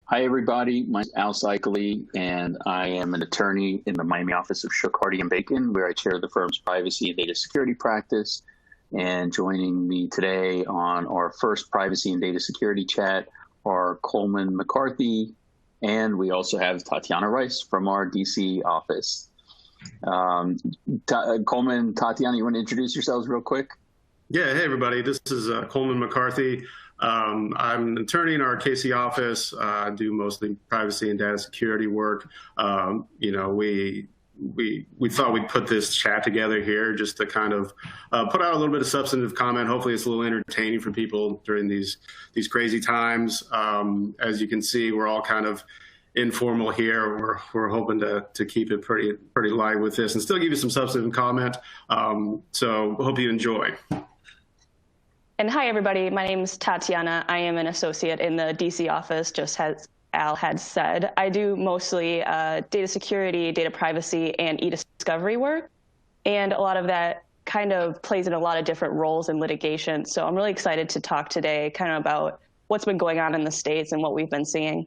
Hi, everybody. My name is Al Cycli, and I am an attorney in the Miami office of Shook, Hardy & Bacon, where I chair the firm's privacy and data security practice. And joining me today on our first privacy and data security chat are Coleman McCarthy, and we also have Tatiana Rice from our DC office. Coleman, Tatiana, you want to introduce yourselves real quick? Yeah, hey everybody, this is Coleman McCarthy. I'm an attorney in our KC office. I do mostly privacy and data security work. We thought we'd put this chat together here just to kind of put out a little bit of substantive comment. Hopefully it's a little entertaining for people during these crazy times. As you can see, we're all kind of informal here. We're hoping to keep it pretty light with this and still give you some substantive comment. So hope you enjoy. And hi, everybody. My name is Tatiana. I am an associate in the DC office, just as Al had said. I do mostly data security, data privacy, and e-discovery work. And a lot of that kind of plays in a lot of different roles in litigation. So I'm really excited to talk today kind of about what's been going on in the States and what we've been seeing.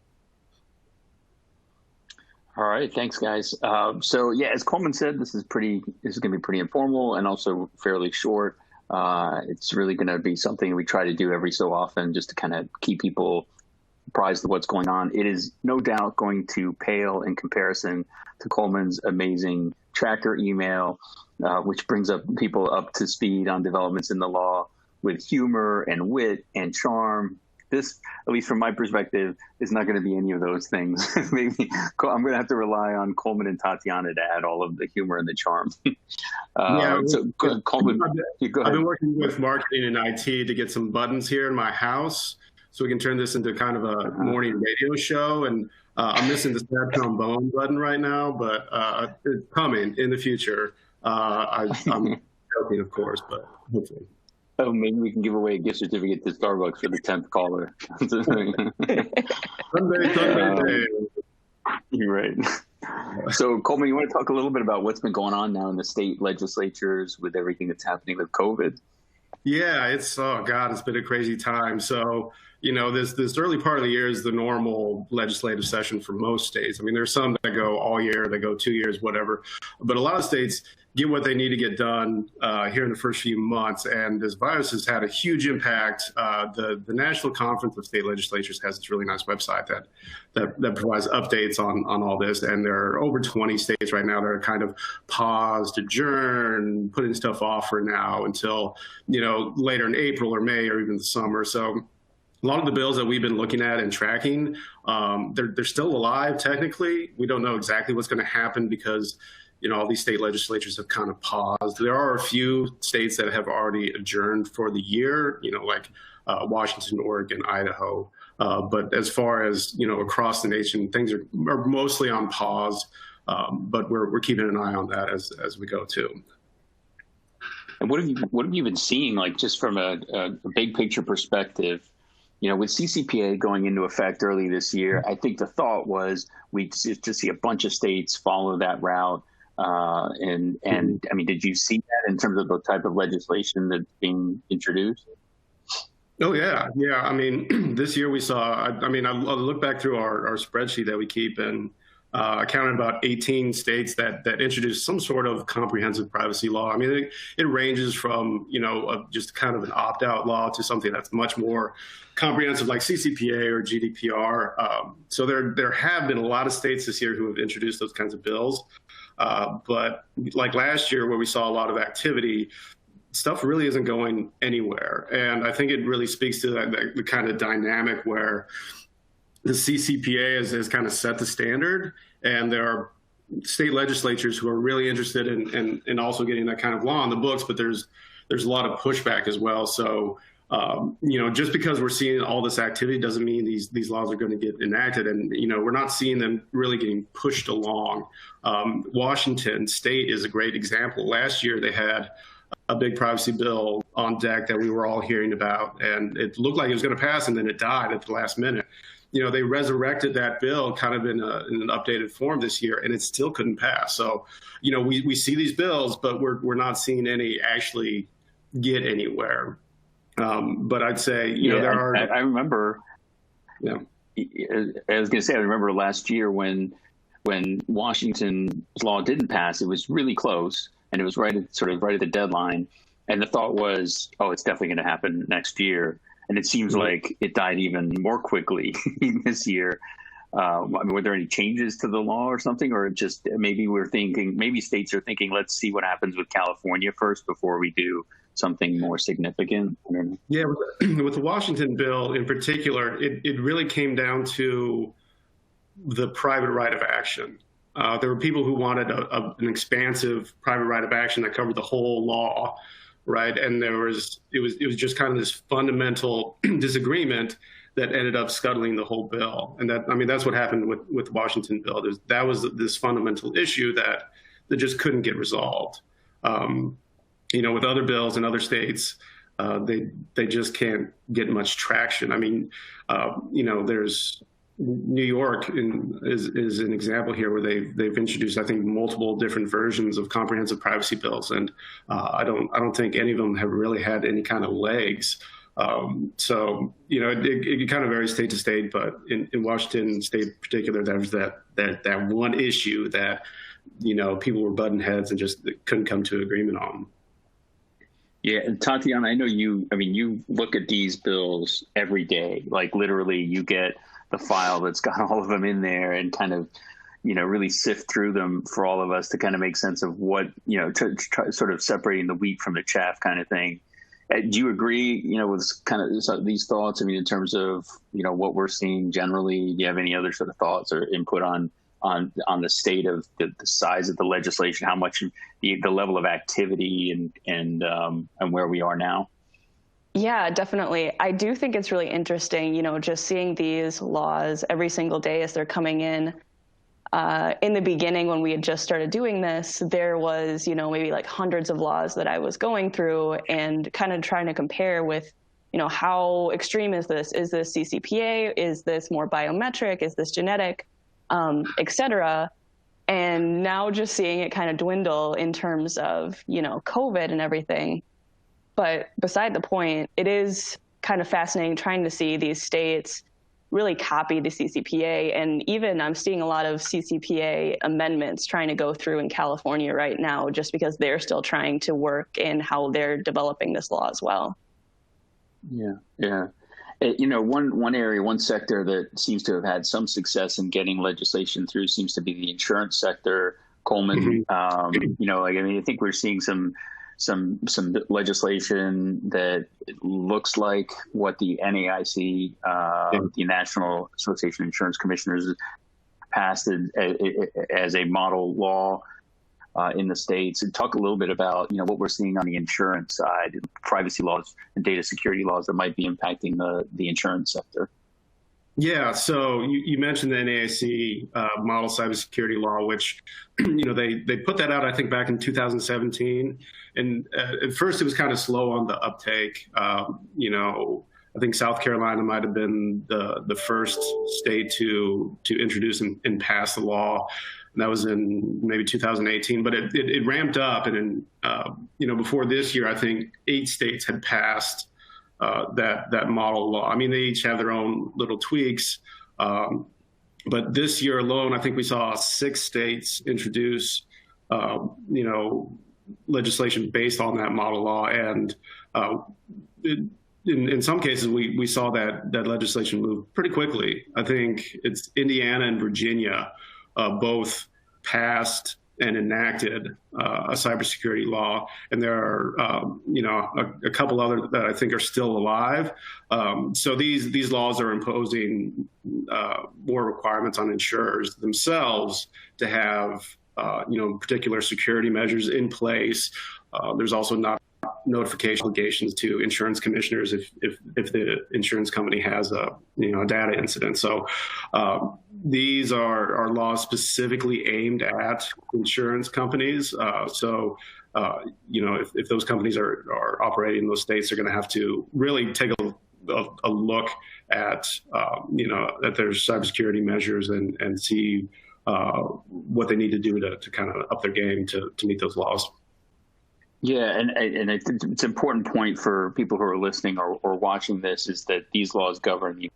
All right, thanks, guys. So yeah, as Coleman said, this is going to be pretty informal and also fairly short. It's really going to be something we try to do every so often just to kind of keep people apprised of what's going on. It is no doubt going to pale in comparison to Coleman's amazing tracker email, which brings people up to speed on developments in the law with humor and wit and charm. This, at least from my perspective, is not going to be any of those things. Maybe I'm going to have to rely on Coleman and Tatiana to add all of the humor and the charm. Coleman, I've been working with marketing and IT to get some buttons here in my house so we can turn this into kind of a morning radio show. And I'm missing the sad trombone button right now, but it's coming in the future. I'm joking, of course, but hopefully. Oh, maybe we can give away a gift certificate to Starbucks for the 10th caller. Sunday. Right. So, Coleman, you want to talk a little bit about what's been going on now in the state legislatures with everything that's happening with COVID? Yeah, it's been a crazy time. So, this early part of the year is the normal legislative session for most states. I mean, there's some that go all year, they go 2 years, whatever. But a lot of states get what they need to get done here in the first few months. And this virus has had a huge impact. The National Conference of State Legislatures has this really nice website that provides updates on all this. And there are over 20 states right now that are kind of paused, adjourned, putting stuff off for now until, later in April or May or even the summer. So a lot of the bills that we've been looking at and tracking, they're still alive technically. We don't know exactly what's going to happen because all these state legislatures have kind of paused. There are a few states that have already adjourned for the year, like Washington, Oregon, Idaho. But as far as, across the nation, things are mostly on pause. But we're keeping an eye on that as we go too. And what have you been seeing, like just from a big picture perspective? With CCPA going into effect early this year, I think the thought was we'd to see a bunch of states follow that route. And I mean, did you see that in terms of the type of legislation that's being introduced? Oh, yeah. Yeah. I mean, this year we saw, I look back through our spreadsheet that we keep, and I counted about 18 states that introduced some sort of comprehensive privacy law. I mean, it ranges from, just kind of an opt-out law to something that's much more comprehensive like CCPA or GDPR. So there have been a lot of states this year who have introduced those kinds of bills. But like last year where we saw a lot of activity, stuff really isn't going anywhere. And I think it really speaks to the kind of dynamic where the CCPA has kind of set the standard, and there are state legislatures who are really interested in also getting that kind of law on the books, but there's a lot of pushback as well. So, just because we're seeing all this activity doesn't mean these laws are going to get enacted. And, we're not seeing them really getting pushed along. Washington State is a great example. Last year, they had a big privacy bill on deck that we were all hearing about, and it looked like it was going to pass, and then it died at the last minute. They resurrected that bill kind of in an updated form this year, and it still couldn't pass. So, we see these bills, but we're not seeing any actually get anywhere. But I'd say, there are. I remember. Yeah. I was going to say, I remember last year when Washington's law didn't pass, it was really close, and it was sort of right at the deadline. And the thought was, oh, it's definitely going to happen next year. And it seems like it died even more quickly this year. I mean, were there any changes to the law or something, or just maybe states are thinking, let's see what happens with California first before we do something more significant? I don't know. Yeah, with the Washington bill in particular, it really came down to the private right of action. There were people who wanted an expansive private right of action that covered the whole law, right? And it was just kind of this fundamental disagreement that ended up scuttling the whole bill. And that's what happened with the Washington bill. That was this fundamental issue that just couldn't get resolved. With other bills in other states, they just can't get much traction. I mean, there's New York is an example here where they've introduced, I think, multiple different versions of comprehensive privacy bills, and I don't think any of them have really had any kind of legs. So it kind of varies state to state, but in Washington state in particular, there was that one issue that people were butting heads and just couldn't come to agreement on. Yeah, and Tatiana, I know you look at these bills every day. Like literally, you get the file that's got all of them in there and kind of, really sift through them for all of us to kind of make sense of what, to try sort of separating the wheat from the chaff kind of thing. Do you agree, with kind of these thoughts? I mean, in terms of, what we're seeing generally, do you have any other sort of thoughts or input on the state of the size of the legislation, how much the level of activity and where we are now? Yeah, definitely. I do think it's really interesting, just seeing these laws every single day as they're coming in. In the beginning, when we had just started doing this, there was, maybe like hundreds of laws that I was going through and kind of trying to compare with, how extreme is this? Is this CCPA? Is this more biometric? Is this genetic? Et cetera. And now just seeing it kind of dwindle in terms of, COVID and everything. But beside the point, it is kind of fascinating trying to see these states really copy the CCPA. And even I'm seeing a lot of CCPA amendments trying to go through in California right now, just because they're still trying to work in how they're developing this law as well. Yeah. One sector that seems to have had some success in getting legislation through seems to be the insurance sector. Coleman, I think we're seeing some legislation that looks like what the NAIC, the National Association of Insurance Commissioners, passed as a model law in the states. And talk a little bit about what we're seeing on the insurance side, privacy laws and data security laws that might be impacting the insurance sector. Yeah, so you mentioned the NAIC model cybersecurity law, which they put that out, I think, back in 2017. And at first, it was kind of slow on the uptake. I think South Carolina might have been the first state to introduce and pass the law. And that was in maybe 2018. But it ramped up, and before this year, I think 8 states had passed that model law. I mean, they each have their own little tweaks. But this year alone, I think we saw 6 states introduce, legislation based on that model law. And in some cases, we saw that legislation move pretty quickly. I think it's Indiana and Virginia both passed and enacted a cybersecurity law, and there are a couple other that I think are still alive. So these laws are imposing more requirements on insurers themselves to have particular security measures in place. There's also not notification obligations to insurance commissioners if the insurance company has a data incident. So these are laws specifically aimed at insurance companies. If those companies are operating in those states, they're going to have to really take a look at their cybersecurity measures and see what they need to do to kind of up their game to meet those laws. Yeah, and it's an important point for people who are listening or watching this is that these laws govern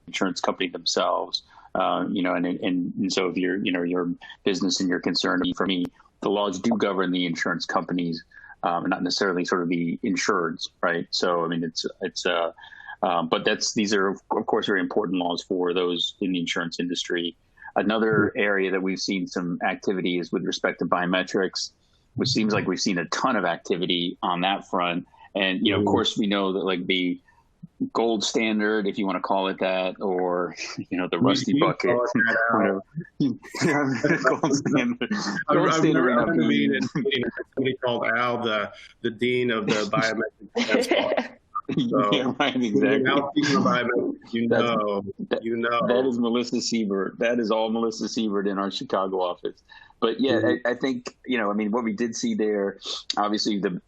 insurance company themselves. And so if your business and you're concerned, for me, the laws do govern the insurance companies, not necessarily sort of the insureds, right? So I mean, but these are of course very important laws for those in the insurance industry. Another area that we've seen some activity is with respect to biometrics, which seems like we've seen a ton of activity on that front. And of course, we know that like the gold standard, if you want to call it that, or the rusty bucket. Gold standard. Somebody called Al the dean of the biometric defense. So, yeah, right, exactly. That is Melissa Siebert. That is all Melissa Siebert in our Chicago office. But yeah, I think what we did see there, obviously the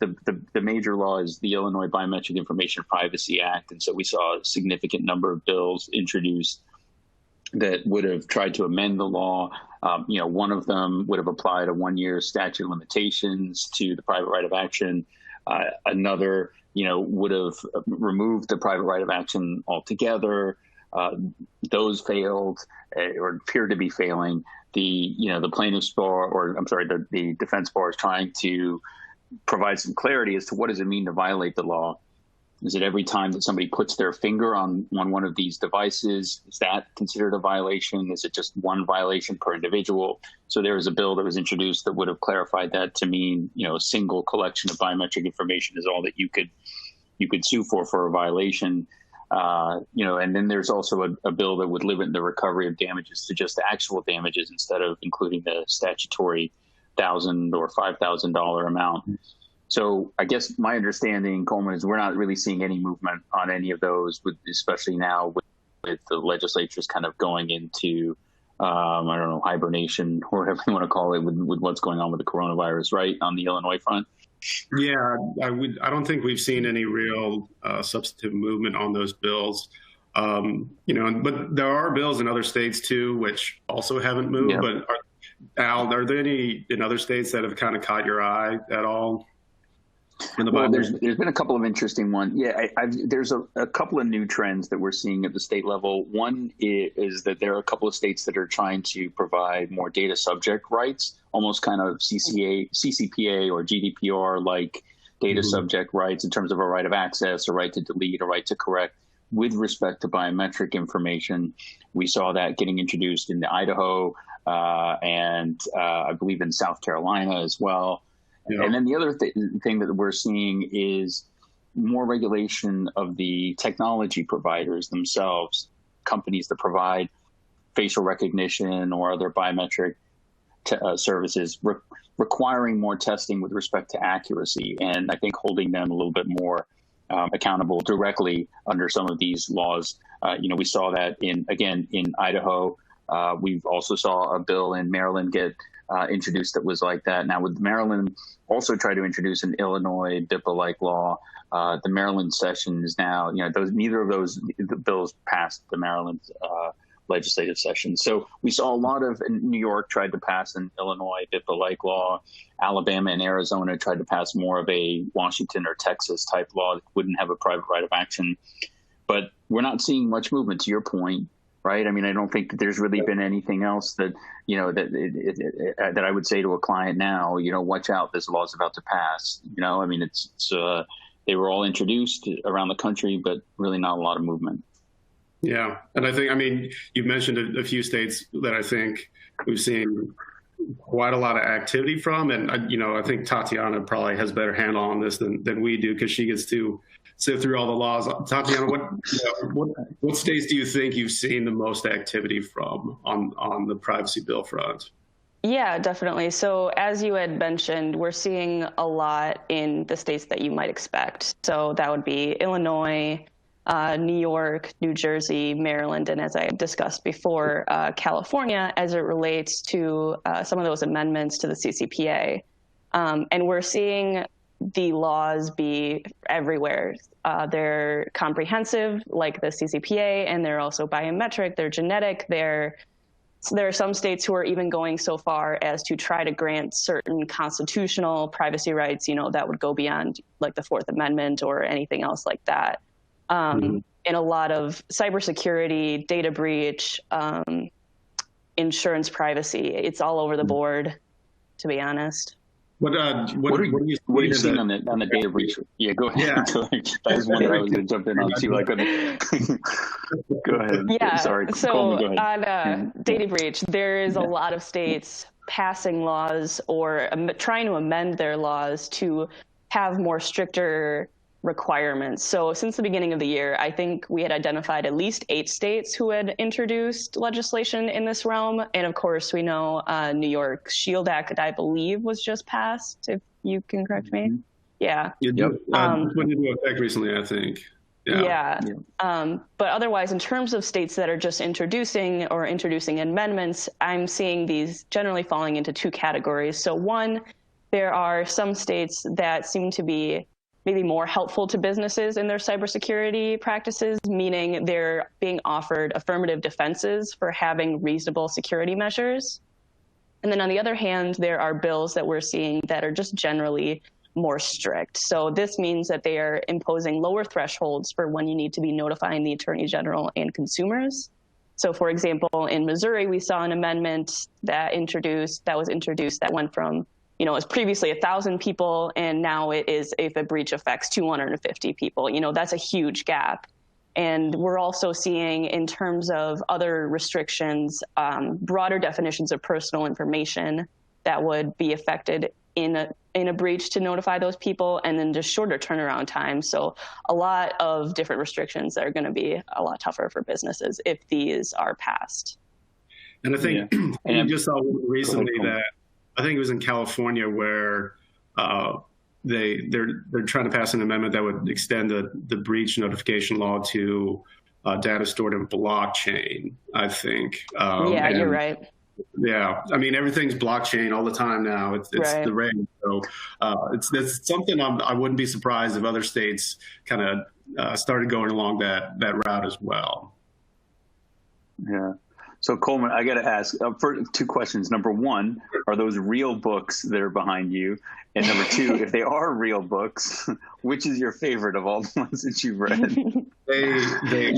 major law is the Illinois Biometric Information Privacy Act, and so we saw a significant number of bills introduced that would have tried to amend the law. One of them would have applied a 1-year statute of limitations to the private right of action. Another would have removed the private right of action altogether. Those failed or appeared to be failing. The plaintiff's bar, the defense bar is trying to provide some clarity as to what does it mean to violate the law. Is it every time that somebody puts their finger on one of these devices? Is that considered a violation? Is it just one violation per individual? So there was a bill that was introduced that would have clarified that to mean, a single collection of biometric information is all that you could sue for a violation. And then there's also a bill that would limit the recovery of damages to just the actual damages instead of including the statutory $1,000 or $5,000 amount. So I guess my understanding, Coleman, is we're not really seeing any movement on any of those, especially now with the legislatures kind of going into, hibernation or whatever you want to call it, with what's going on with the coronavirus, right, on the Illinois front. Yeah, I don't think we've seen any real substantive movement on those bills. But there are bills in other states too, which also haven't moved. Yeah. But Al, are there any in other states that have kind of caught your eye at all? Well, there's been a couple of interesting ones. Yeah, there's a couple of new trends that we're seeing at the state level. One is that there are a couple of states that are trying to provide more data subject rights, almost kind of CCPA or GDPR-like data subject rights in terms of a right of access, a right to delete, a right to correct with respect to biometric information. We saw that getting introduced in Idaho and I believe in South Carolina as well. Yeah. And then the other thing that we're seeing is more regulation of the technology providers themselves, companies that provide facial recognition or other biometric services, requiring more testing with respect to accuracy, and I think holding them a little bit more accountable directly under some of these laws. We saw that in Idaho. We've also saw a bill in Maryland get introduced that was like that. Now, with Maryland also tried to introduce an Illinois BIPA-like law. The Maryland session is now, neither of those bills passed the Maryland legislative session. So we saw a lot of New York tried to pass an Illinois BIPA-like law. Alabama and Arizona tried to pass more of a Washington or Texas type law that wouldn't have a private right of action. But we're not seeing much movement, to your point. Right. I mean, I don't think that there's really been anything else that, that I would say to a client now, watch out, this law is about to pass. I mean, they were all introduced around the country, but really not a lot of movement. Yeah. And I think, you've mentioned a few states that I think we've seen quite a lot of activity from. And, I think Tatiana probably has better handle on this than we do, because she gets to sift through all the laws. Tatiana, what states do you think you've seen the most activity from on the privacy bill front? Yeah, definitely. So as you had mentioned, we're seeing a lot in the states that you might expect. So that would be Illinois, New York, New Jersey, Maryland, and as I discussed before, California, as it relates to some of those amendments to the CCPA. And we're seeing the laws be everywhere. They're comprehensive, like the CCPA, and they're also biometric, they're genetic, there are some states who are even going so far as to try to grant certain constitutional privacy rights, that would go beyond like the Fourth Amendment or anything else like that. in a lot of cybersecurity, data breach, insurance privacy. It's all over the board, to be honest. What are you seeing on the data breach? Yeah, go ahead. Yeah. That was one that I was going to jump in on too. I couldn't. Go ahead. Yeah. Sorry. So Coleman, go ahead. on data breach, there is a lot of states passing laws or trying to amend their laws to have more stricter requirements. So since the beginning of the year, I think we had identified at least 8 states who had introduced legislation in this realm. And of course, we know New York's SHIELD Act, I believe, was just passed, if you can correct me. Yeah. Yep. Went into effect recently, I think. Yeah. But otherwise, in terms of states that are just introducing amendments, I'm seeing these generally falling into 2 categories. So one, there are some states that seem to be maybe more helpful to businesses in their cybersecurity practices, meaning they're being offered affirmative defenses for having reasonable security measures. And then on the other hand, there are bills that we're seeing that are just generally more strict. So this means that they are imposing lower thresholds for when you need to be notifying the Attorney General and consumers. So for example, in Missouri, we saw an amendment that was introduced that went from, it was previously 1,000 people, and now it is, if a breach affects 250 people. That's a huge gap. And we're also seeing, in terms of other restrictions, broader definitions of personal information that would be affected in a breach to notify those people, and then just shorter turnaround time. So a lot of different restrictions that are going to be a lot tougher for businesses if these are passed. And I think we just saw recently that, I think it was in California, where they're trying to pass an amendment that would extend the breach notification law to data stored in blockchain, I think. You're right. Yeah, I mean, everything's blockchain all the time now. It's right. The rage. So it's something I wouldn't be surprised if other states kind of started going along that route as well. Yeah. So Coleman, I got to ask for 2 questions. Number 1, are those real books that are behind you? And number 2, if they are real books, which is your favorite of all the ones that you've read? They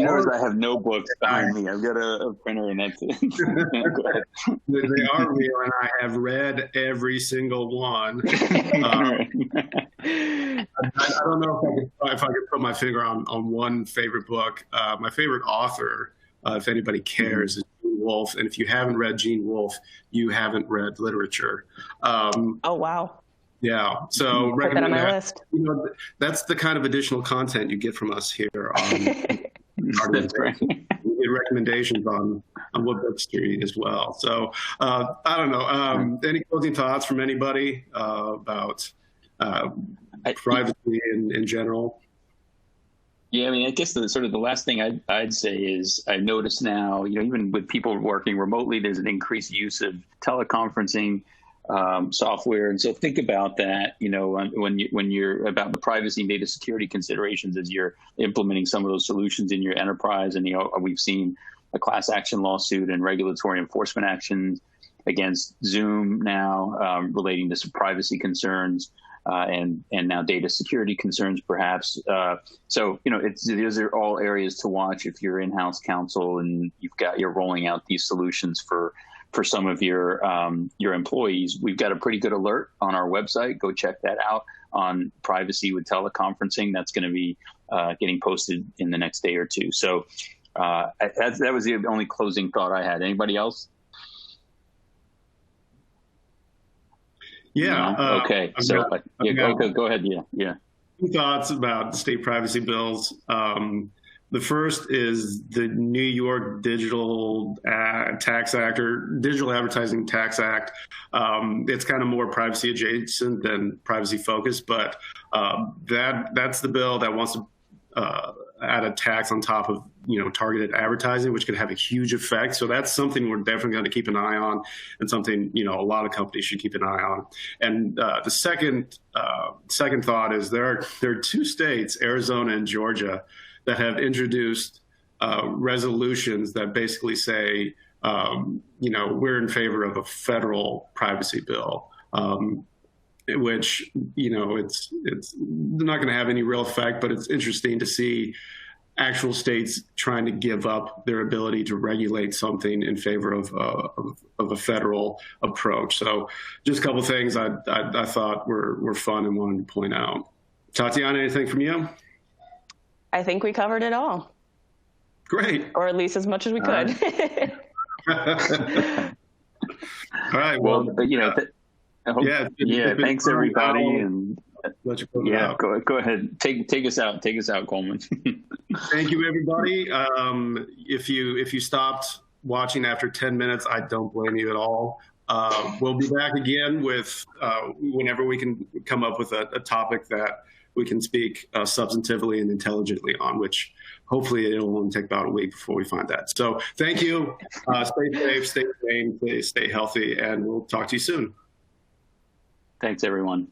I have no books behind me. I've got a printer, and that's it. Go ahead. They are real, and I have read every single one. I don't know if I could put my finger on one favorite book. My favorite author, if anybody cares, is Gene Wolfe. And if you haven't read Gene Wolfe, you haven't read literature. Oh, wow. Yeah. So put that on my list. That's the kind of additional content you get from us here on That's right. We get recommendations on what books to read as well. So I don't know. Any closing thoughts from anybody about privacy in general? Yeah, I mean, I guess the last thing I'd say is I've noticed now, even with people working remotely, there's an increased use of teleconferencing software. And so think about that, when you're about the privacy and data security considerations as you're implementing some of those solutions in your enterprise. And, we've seen a class action lawsuit and regulatory enforcement actions against Zoom now relating to some privacy concerns. And now data security concerns, perhaps. So, these are all areas to watch if you're in-house counsel and you're rolling out these solutions for some of your employees. We've got a pretty good alert on our website. Go check that out on privacy with teleconferencing. That's going to be getting posted in the next day or 2. So that was the only closing thought I had. Anybody else? Yeah. Okay. So go ahead. Yeah. 2 thoughts about state privacy bills. The first is the New York Digital Tax Act, or Digital Advertising Tax Act. It's kind of more privacy adjacent than privacy focused, but that's the bill that wants to add a tax on top of targeted advertising, which could have a huge effect. So that's something we're definitely going to keep an eye on, and something a lot of companies should keep an eye on. And the second thought is there are 2 states, Arizona and Georgia, that have introduced resolutions that basically say, we're in favor of a federal privacy bill, which, it's not going to have any real effect, but it's interesting to see actual states trying to give up their ability to regulate something in favor of a federal approach. So just a couple of things I thought were fun and wanted to point out. Tatiana, anything from you? I think we covered it all. Great. Or at least as much as we could. All right. Well, thanks everybody. And go ahead. Take us out. Take us out, Coleman. Thank you, everybody. If you stopped watching after 10 minutes, I don't blame you at all. We'll be back again with whenever we can come up with a topic that we can speak substantively and intelligently on, which hopefully it'll only take about a week before we find that. So thank you. Stay safe, stay sane, stay healthy, and we'll talk to you soon. Thanks, everyone.